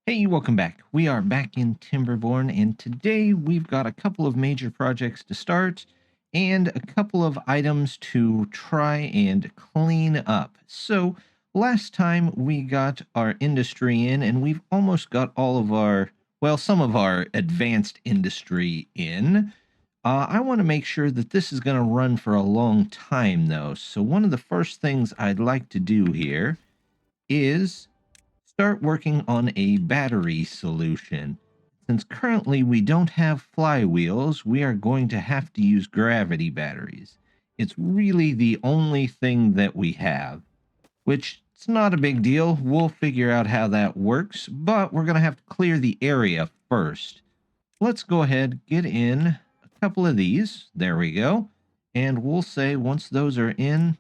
Hey, welcome back. We are back in Timberborn, and today we've got a couple of major projects to start and a couple of items to try and clean up. So, last time we got our industry in, and we've almost got all of our, well, some of our advanced industry in. I want to make sure that this is going to run for a long time, though. So, one of the first things I'd like to do here is start working on a battery solution. Since currently we don't have flywheels, we are going to have to use gravity batteries. It's really the only thing that we have, which it's not a big deal. We'll figure out how that works, but we're going to have to clear the area first. Let's go ahead, get in a couple of these. There we go. And we'll say once those are in,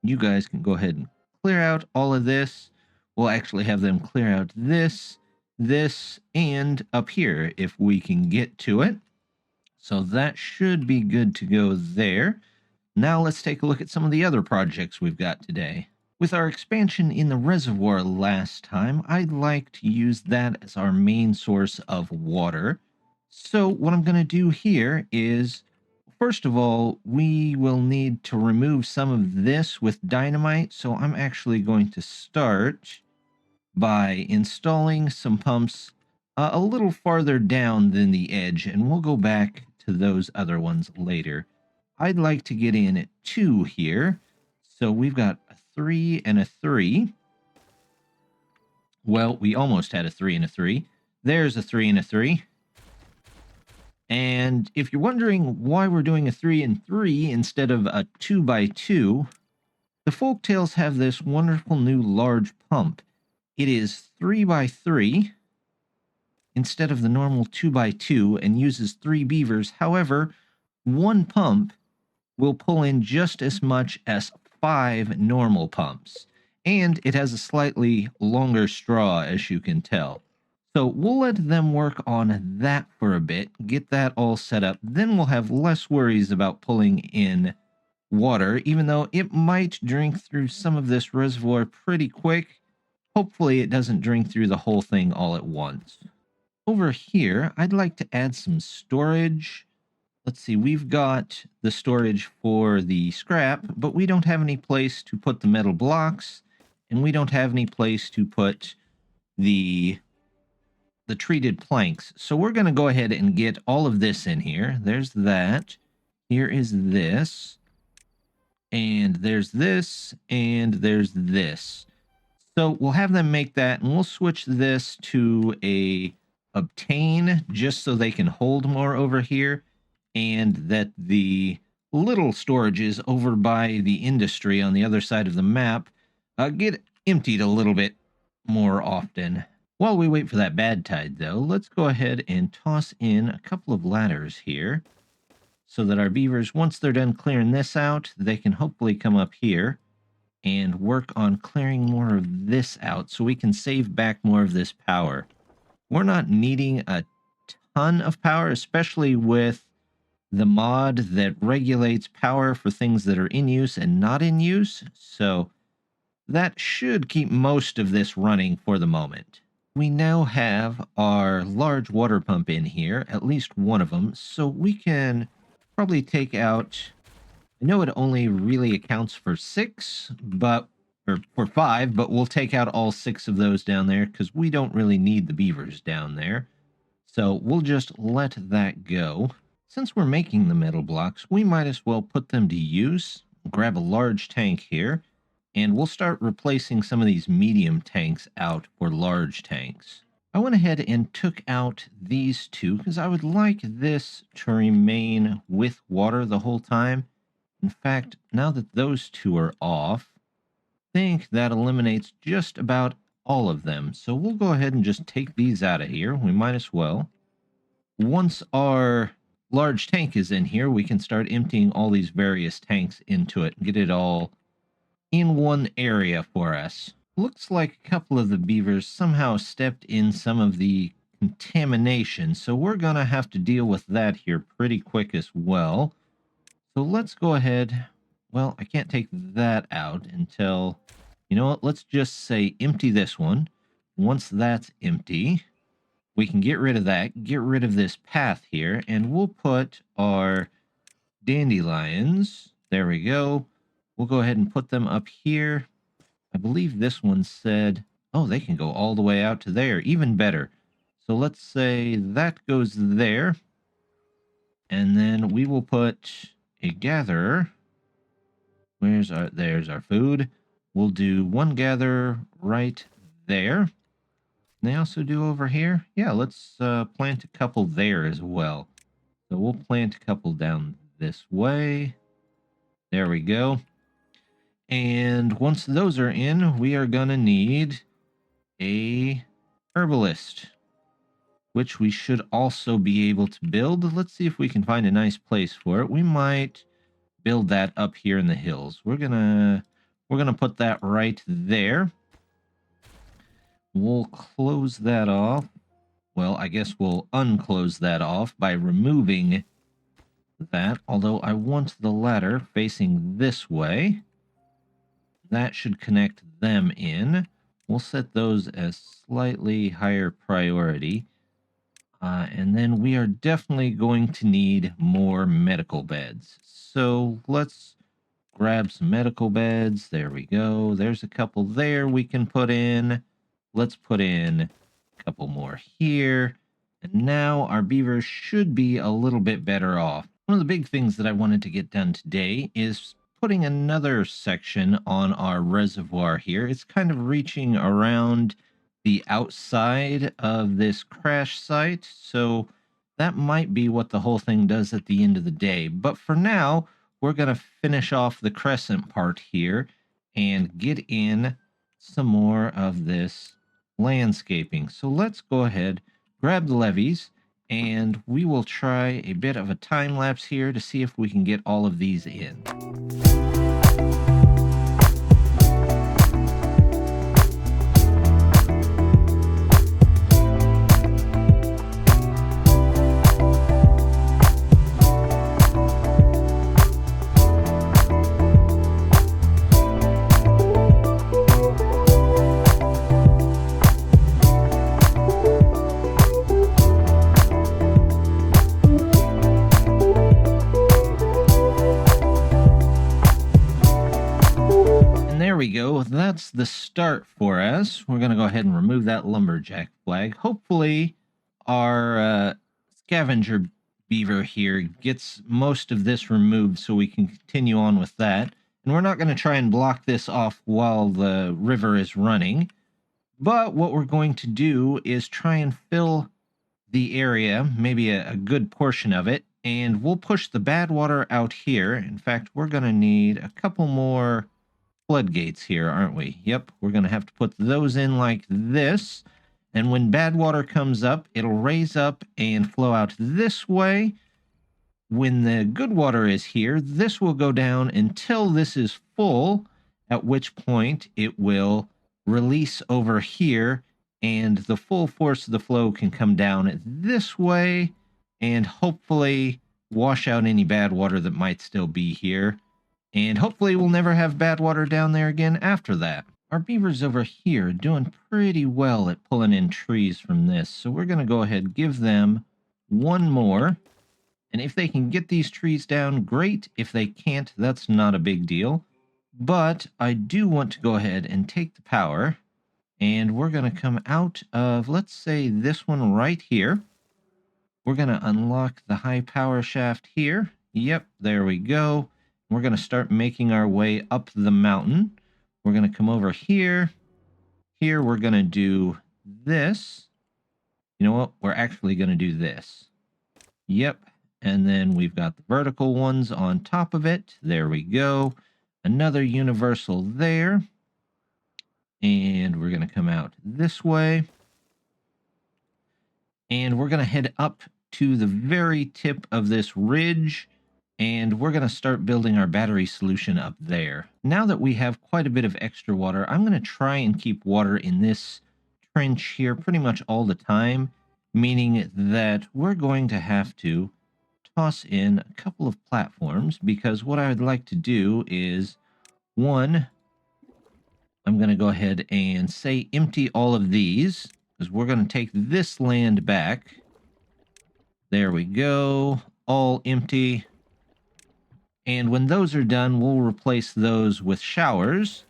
you guys can go ahead and clear out all of this. We'll actually have them clear out this, and up here if we can get to it. So that should be good to go there. Now let's take a look at some of the other projects we've got today. With our expansion in the reservoir last time, I'd like to use that as our main source of water. So what I'm going to do here is, first of all, we will need to remove some of this with dynamite. So I'm actually going to start by installing some pumps a little farther down than the edge, and we'll go back to those other ones later. I'd like to get in at 2 here. So we've got a 3 and a 3. Well, we almost had a 3 and a 3. There's a 3 and a 3. And if you're wondering why we're doing a 3 and 3 instead of a 2 by 2, the Folktales have this wonderful new large pump. It is 3 by 3 instead of the normal 2 by 2 and uses 3 beavers. However, one pump will pull in just as much as 5 normal pumps. And it has a slightly longer straw, as you can tell. So we'll let them work on that for a bit, get that all set up. Then we'll have less worries about pulling in water, even though it might drink through some of this reservoir pretty quick. Hopefully it doesn't drink through the whole thing all at once. Over here, I'd like to add some storage. Let's see, we've got the storage for the scrap, but we don't have any place to put the metal blocks, and we don't have any place to put the treated planks. So we're going to go ahead and get all of this in here. There's that. Here is this. And there's this. And there's this. So we'll have them make that, and we'll switch this to a obtain just so they can hold more over here, and that the little storages over by the industry on the other side of the map get emptied a little bit more often. While we wait for that bad tide, though, let's go ahead and toss in a couple of ladders here so that our beavers, once they're done clearing this out, they can hopefully come up here and work on clearing more of this out so we can save back more of this power. We're not needing a ton of power, especially with the mod that regulates power for things that are in use and not in use, so that should keep most of this running for the moment. We now have our large water pump in here, at least one of them, so we can probably take out, I know it only really accounts for 6, but or for 5, but we'll take out all 6 of those down there because we don't really need the beavers down there. So we'll just let that go. Since we're making the metal blocks, we might as well put them to use. Grab a large tank here, and we'll start replacing some of these medium tanks out for large tanks. I went ahead and took out these 2 because I would like this to remain with water the whole time. In fact, now that those 2 are off, I think that eliminates just about all of them. So we'll go ahead and just take these out of here. We might as well. Once our large tank is in here, we can start emptying all these various tanks into it and get it all in one area for us. Looks like a couple of the beavers somehow stepped in some of the contamination, so we're going to have to deal with that here pretty quick as well. So let's go ahead. Well, I can't take that out until, you know what, let's just say empty this one. Once that's empty, we can get rid of that, get rid of this path here, and we'll put our dandelions. There we go. We'll go ahead and put them up here. I believe this one said, oh, they can go all the way out to there. Even better. So let's say that goes there. And then we will put a gatherer. There's our food. We'll do one gather right there. They also do over here. Yeah, let's plant a couple there as well. So we'll plant a couple down this way. There we go. And once those are in, we are going to need a herbalist, which we should also be able to build. Let's see if we can find a nice place for it. We might build that up here in the hills. We're gonna put that right there. We'll close that off. Well, I guess we'll unclose that off by removing that, although I want the ladder facing this way. That should connect them in. We'll set those as slightly higher priority. And then we are definitely going to need more medical beds. So let's grab some medical beds. There we go. There's a couple there we can put in. Let's put in a couple more here. And now our beavers should be a little bit better off. One of the big things that I wanted to get done today is putting another section on our reservoir here. It's kind of reaching around the outside of this crash site, so that might be what the whole thing does at the end of the day. But for now, we're going to finish off the crescent part here and get in some more of this landscaping. So let's go ahead, grab the levees, and we will try a bit of a time lapse here to see if we can get all of these in. There we go. That's the start for us. We're going to go ahead and remove that lumberjack flag. Hopefully our scavenger beaver here gets most of this removed so we can continue on with that. And we're not going to try and block this off while the river is running. But what we're going to do is try and fill the area, maybe a good portion of it, and we'll push the bad water out here. In fact, we're going to need a couple more floodgates here, aren't we? Yep, we're going to have to put those in like this. And when bad water comes up, it'll raise up and flow out this way. When the good water is here, this will go down until this is full, at which point it will release over here, and the full force of the flow can come down this way and hopefully wash out any bad water that might still be here. And hopefully we'll never have bad water down there again after that. Our beavers over here are doing pretty well at pulling in trees from this. So we're going to go ahead and give them one more. And if they can get these trees down, great. If they can't, that's not a big deal. But I do want to go ahead and take the power. And we're going to come out of, let's say, this one right here. We're going to unlock the high power shaft here. Yep, there we go. We're going to start making our way up the mountain. We're going to come over here. Here we're going to do this. You know what? We're actually going to do this. Yep. And then we've got the vertical ones on top of it. There we go. Another universal there. And we're going to come out this way. And we're going to head up to the very tip of this ridge. And we're going to start building our battery solution up there. Now that we have quite a bit of extra water, I'm going to try and keep water in this trench here pretty much all the time, meaning that we're going to have to toss in a couple of platforms, because what I would like to do is, one, I'm going to go ahead and say empty all of these, because we're going to take this land back. There we go. All empty. And when those are done, we'll replace those with showers.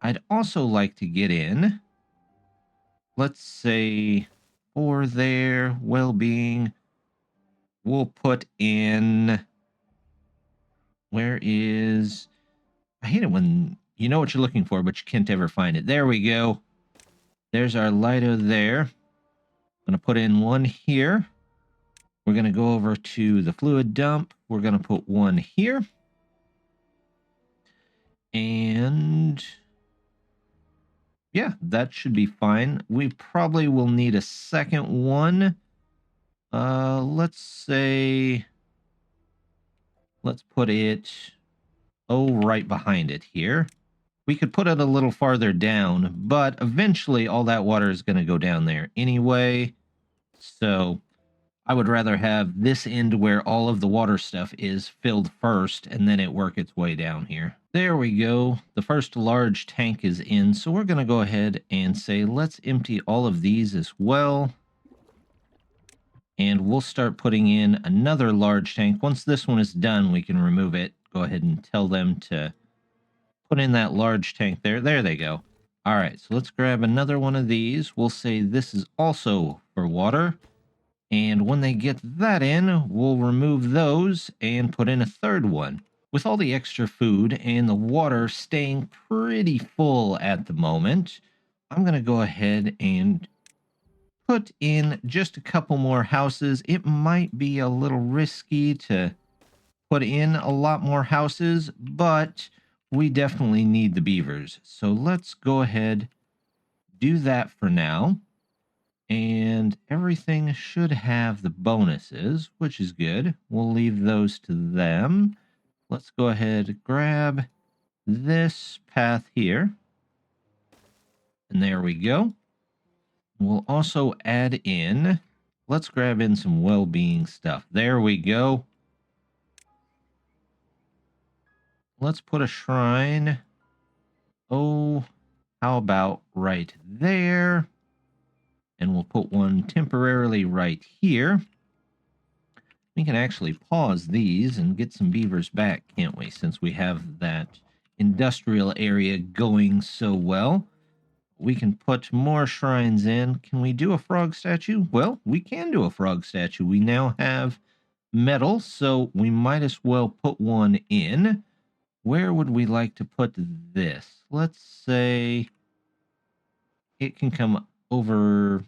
I'd also like to get in, let's say, for their well-being, we'll put in, where is, I hate it when you know what you're looking for, but you can't ever find it. There we go. There's our Lido there. I'm going to put in one here. We're going to go over to the fluid dump. We're going to put one here. And yeah, that should be fine. We probably will need a second one. Let's say, let's put it, right behind it here. We could put it a little farther down, but eventually all that water is going to go down there anyway. So I would rather have this end where all of the water stuff is filled first and then it work its way down here. There we go. The first large tank is in. So we're going to go ahead and say, let's empty all of these as well. And we'll start putting in another large tank. Once this one is done, we can remove it. Go ahead and tell them to put in that large tank there. There they go. All right, so let's grab another one of these. We'll say this is also for water. And when they get that in, we'll remove those and put in a third one. With all the extra food and the water staying pretty full at the moment, I'm going to go ahead and put in just a couple more houses. It might be a little risky to put in a lot more houses, but we definitely need the beavers. So let's go ahead, do that for now. And everything should have the bonuses, which is good. We'll leave those to them. Let's go ahead, grab this path here. And there we go. We'll also add in, let's grab in some well-being stuff. There we go. Let's put a shrine. Oh, how about right there? And we'll put one temporarily right here. We can actually pause these and get some beavers back, can't we? Since we have that industrial area going so well. We can put more shrines in. Can we do a frog statue? Well, we can do a frog statue. We now have metal, so we might as well put one in. Where would we like to put this? Let's say it can come over.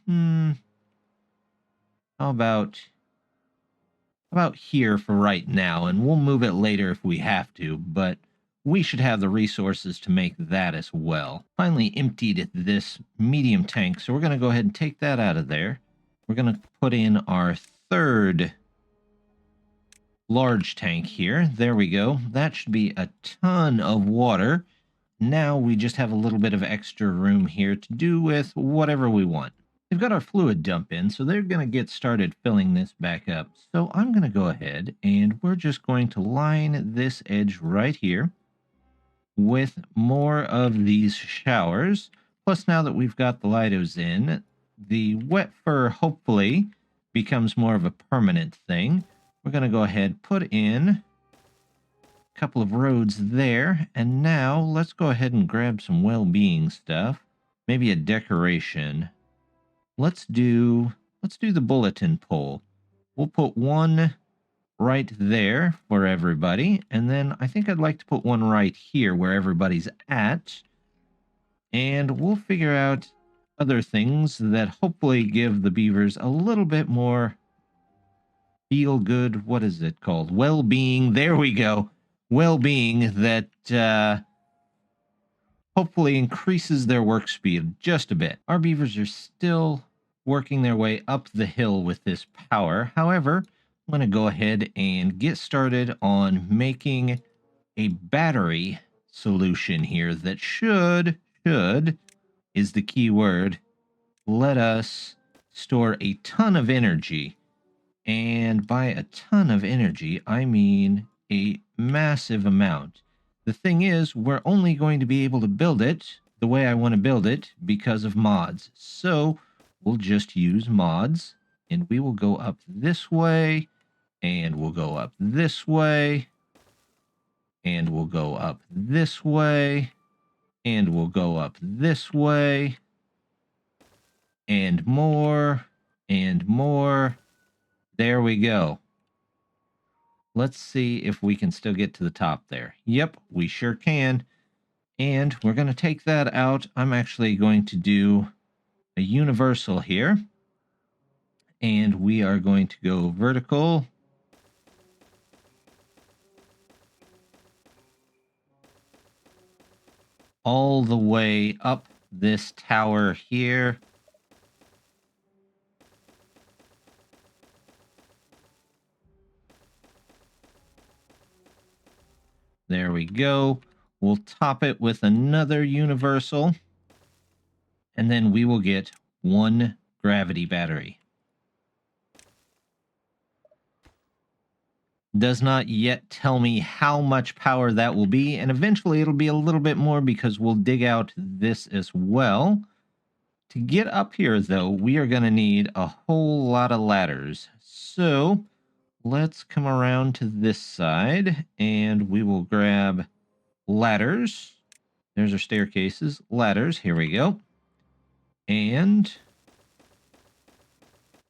How about here for right now? And we'll move it later if we have to, but we should have the resources to make that as well. Finally emptied this medium tank, so we're going to go ahead and take that out of there. We're going to put in our third large tank here. There we go. That should be a ton of water. Now we just have a little bit of extra room here to do with whatever we want. They've got our fluid dump in, so they're going to get started filling this back up. So I'm going to go ahead and we're just going to line this edge right here with more of these showers. Plus, now that we've got the Lidos in, the wet fur hopefully becomes more of a permanent thing. We're going to go ahead, put in a couple of roads there. And now let's go ahead and grab some well-being stuff. Maybe a decoration. Let's do the bulletin pole. We'll put one right there for everybody. And then I think I'd like to put one right here where everybody's at. And we'll figure out other things that hopefully give the beavers a little bit more feel good. What is it called? Well-being. There we go. Well-being that hopefully increases their work speed just a bit. Our beavers are still working their way up the hill with this power. However, I'm going to go ahead and get started on making a battery solution here that should is the key word, let us store a ton of energy. And by a ton of energy, I mean a massive amount. The thing is, we're only going to be able to build it the way I want to build it because of mods. So we'll just use mods, and we will go up this way, and we'll go up this way, and we'll go up this way, and we'll go up this way, and more, and more. There we go. Let's see if we can still get to the top there. Yep, we sure can. And we're going to take that out. I'm actually going to do a universal here. And we are going to go vertical. All the way up this tower here. There we go. We'll top it with another universal. And then we will get one gravity battery. Does not yet tell me how much power that will be, and eventually it'll be a little bit more because we'll dig out this as well. To get up here, though, we are going to need a whole lot of ladders. So let's come around to this side, and we will grab ladders. There's our staircases. Ladders, here we go. And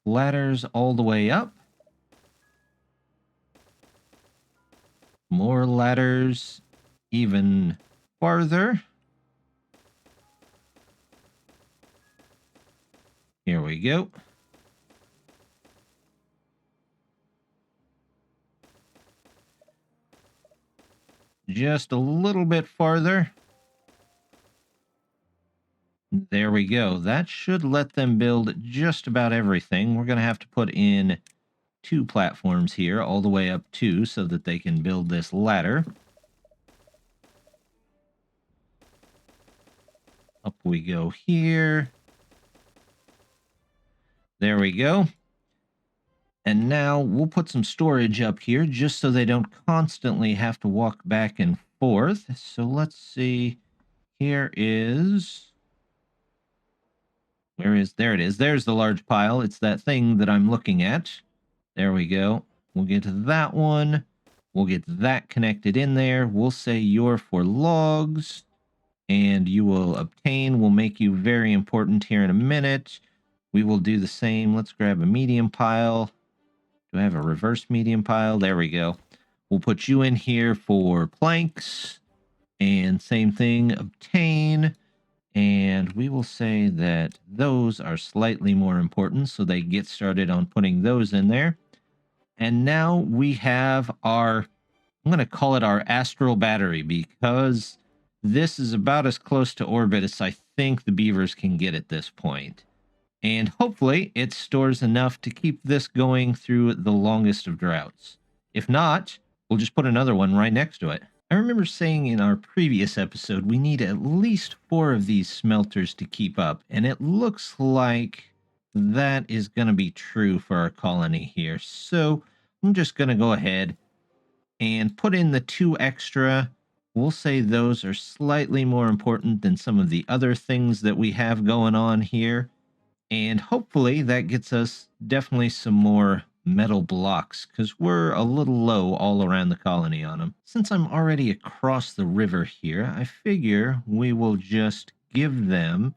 ladders all the way up. More ladders, even farther. Here we go. Just a little bit farther. There we go. That should let them build just about everything. We're going to have to put in 2 platforms here, all the way up 2, so that they can build this ladder. Up we go here. There we go. And now we'll put some storage up here just so they don't constantly have to walk back and forth. So let's see. Here is... Where is... There it is. There's the large pile. It's that thing that I'm looking at. There we go. We'll get to that one. We'll get that connected in there. We'll say you're for logs. And you will obtain. We'll make you very important here in a minute. We will do the same. Let's grab a medium pile. Do I have a reverse medium pile? There we go. We'll put you in here for planks. And same thing, obtain. And we will say that those are slightly more important, so they get started on putting those in there. And now we have our, I'm going to call it our astral battery, because this is about as close to orbit as I think the beavers can get at this point. And hopefully it stores enough to keep this going through the longest of droughts. If not, we'll just put another one right next to it. I remember saying in our previous episode, we need at least 4 of these smelters to keep up. And it looks like that is going to be true for our colony here. So I'm just going to go ahead and put in the 2 extra. We'll say those are slightly more important than some of the other things that we have going on here. And hopefully that gets us definitely some more metal blocks, because we're a little low all around the colony on them. Since I'm already across the river here, I figure we will just give them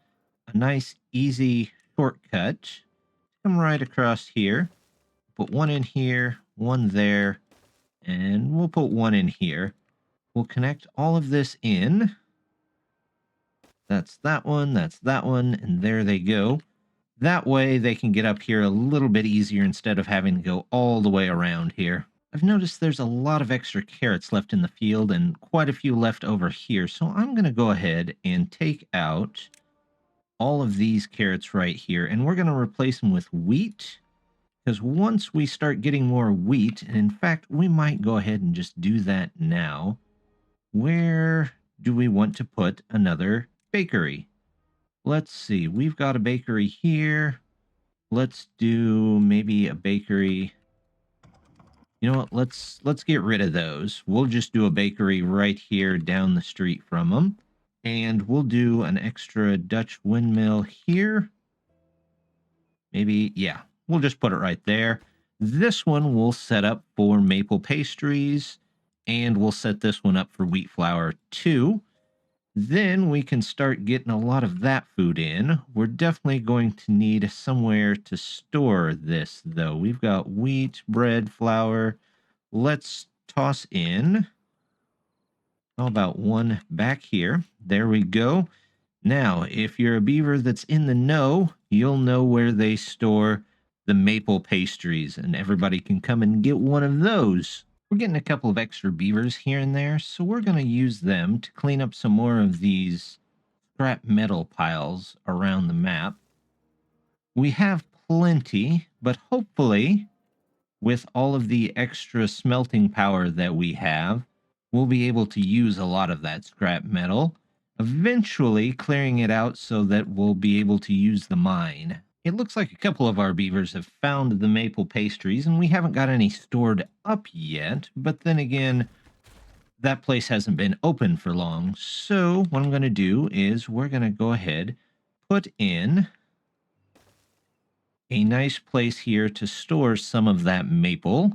a nice, easy shortcut. Come right across here. Put 1 in here, 1 there, and we'll put 1 in here. We'll connect all of this in. That's that one, and there they go. That way they can get up here a little bit easier instead of having to go all the way around here. I've noticed there's a lot of extra carrots left in the field and quite a few left over here, so I'm going to go ahead and take out all of these carrots right here, and we're going to replace them with wheat, because once we start getting more wheat, and in fact, we might go ahead and just do that now. Where do we want to put another bakery? Let's see. We've got a bakery here. Let's do maybe a bakery. You know what? Let's get rid of those. We'll just do a bakery right here down the street from them. And we'll do an extra Dutch windmill here. Maybe, yeah, we'll just put it right there. This one we'll set up for maple pastries, and we'll set this one up for wheat flour too. Then we can start getting a lot of that food in. We're definitely going to need somewhere to store this, though. We've got wheat, bread, flour. Let's toss in, how about one back here? There we go. Now, if you're a beaver that's in the know, you'll know where they store the maple pastries, and everybody can come and get one of those. We're getting a couple of extra beavers here and there, so we're going to use them to clean up some more of these scrap metal piles around the map. We have plenty, but hopefully, with all of the extra smelting power that we have, we'll be able to use a lot of that scrap metal, eventually clearing it out so that we'll be able to use the mine. It looks like a couple of our beavers have found the maple pastries, and we haven't got any stored up yet, but then again, that place hasn't been open for long. So what I'm going to do is we're going to go ahead, put in a nice place here to store some of that maple.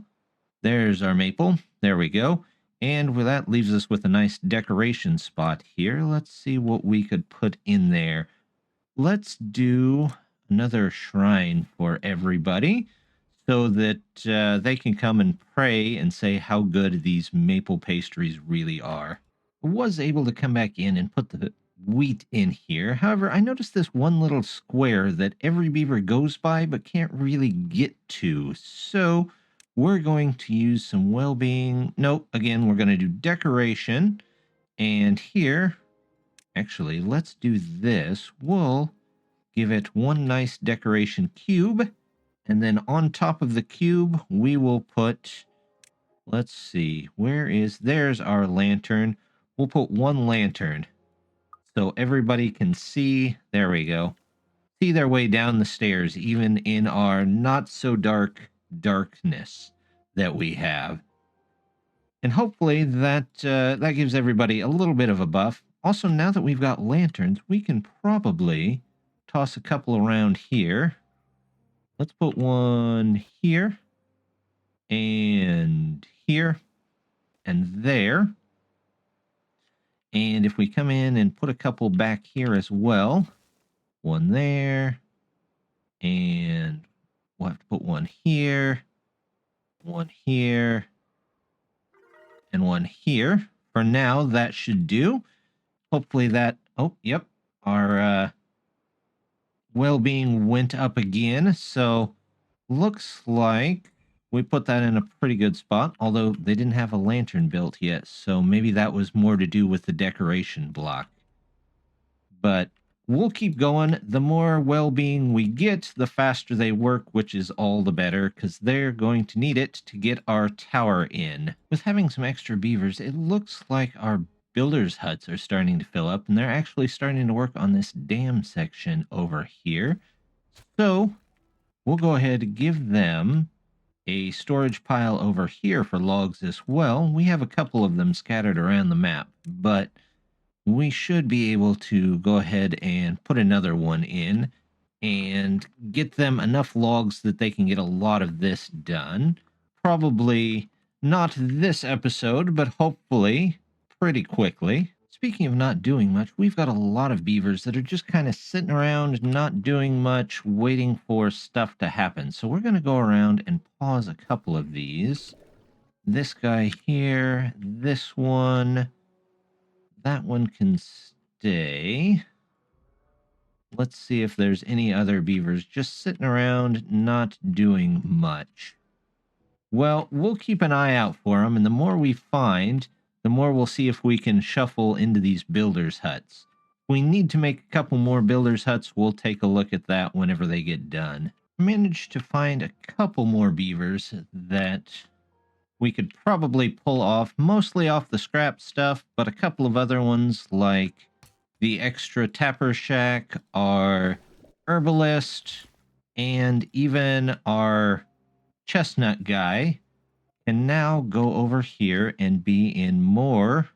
There's our maple. There we go. And that leaves us with a nice decoration spot here. Let's see what we could put in there. Let's do another shrine for everybody so that they can come and pray and say how good these maple pastries really are. I was able to come back in and put the wheat in here. However, I noticed this one little square that every beaver goes by but can't really get to. So we're going to use some well-being. Nope, again, we're going to do decoration. And here, actually, let's do this. We'll give it one nice decoration cube. And then on top of the cube, we will put, let's see, there's our lantern. We'll put one lantern so everybody can see. There we go. See their way down the stairs, even in our not so dark darkness that we have. And hopefully that gives everybody a little bit of a buff. Also, now that we've got lanterns, we can probably toss a couple around here. Let's put one here and here and there. And if we come in and put a couple back here as well, one there, and we'll have to put one here, and one here. For now, that should do. Hopefully that, oh, yep, our well-being went up again. So looks like we put that in a pretty good spot, although they didn't have a lantern built yet. So maybe that was more to do with the decoration block. But we'll keep going. The more well-being we get, the faster they work, which is all the better, because they're going to need it to get our tower in. With having some extra beavers, it looks like our builders' huts are starting to fill up, and they're actually starting to work on this dam section over here. So we'll go ahead and give them a storage pile over here for logs as well. We have a couple of them scattered around the map, but we should be able to go ahead and put another one in and get them enough logs that they can get a lot of this done. Probably not this episode, but hopefully pretty quickly. Speaking of not doing much, we've got a lot of beavers that are just kind of sitting around, not doing much, waiting for stuff to happen. So we're going to go around and pause a couple of these. This guy here, this one, that one can stay. Let's see if there's any other beavers just sitting around, not doing much. Well, we'll keep an eye out for them, and the more we find, the more we'll see if we can shuffle into these builders' huts. If we need to make a couple more builders' huts, we'll take a look at that whenever they get done. I managed to find a couple more beavers that we could probably pull off, mostly off the scrap stuff, but a couple of other ones like the extra tapper shack, our herbalist, and even our chestnut guy can now go over here and be in more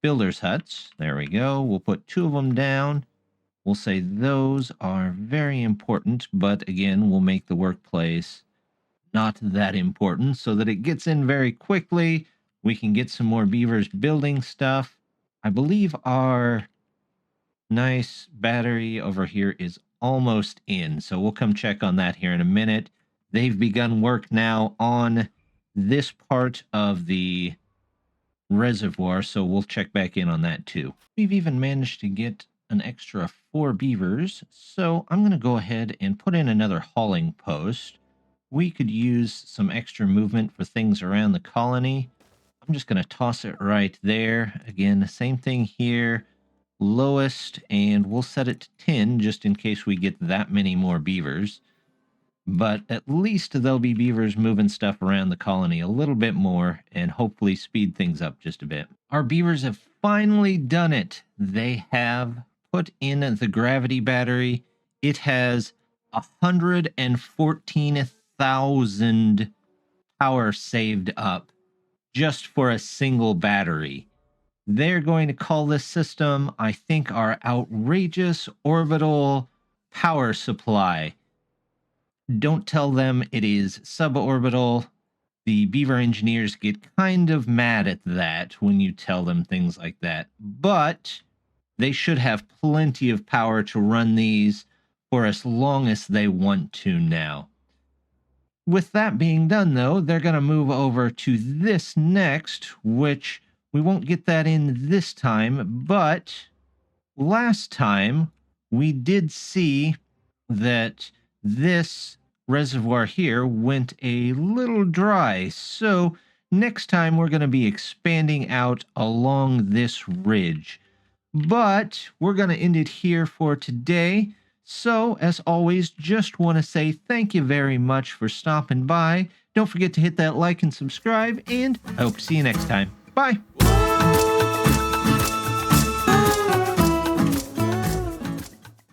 builders' huts. There we go. We'll put two of them down. We'll say those are very important, but again, we'll make the workplace not that important so that it gets in very quickly. We can get some more beavers building stuff. I believe our nice battery over here is almost in, so we'll come check on that here in a minute. They've begun work now on this part of the reservoir, so we'll check back in on that too. We've even managed to get an extra 4 beavers, so I'm going to go ahead and put in another hauling post. We could use some extra movement for things around the colony. I'm just going to toss it right there. Again, same thing here. Lowest, and we'll set it to 10 just in case we get that many more beavers. But at least there'll be beavers moving stuff around the colony a little bit more and hopefully speed things up just a bit. Our beavers have finally done it. They have put in the gravity battery. It has 114,000 power saved up just for a single battery. They're going to call this system, I think, our outrageous orbital power supply. Don't tell them it is suborbital. The beaver engineers get kind of mad at that when you tell them things like that. But they should have plenty of power to run these for as long as they want to now. With that being done, though, they're going to move over to this next, which we won't get that in this time, but last time we did see that this reservoir here went a little dry. So next time we're going to be expanding out along this ridge. But we're going to end it here for today. So, as always, just want to say thank you very much for stopping by. Don't forget to hit that like and subscribe, and I hope to see you next time. Bye!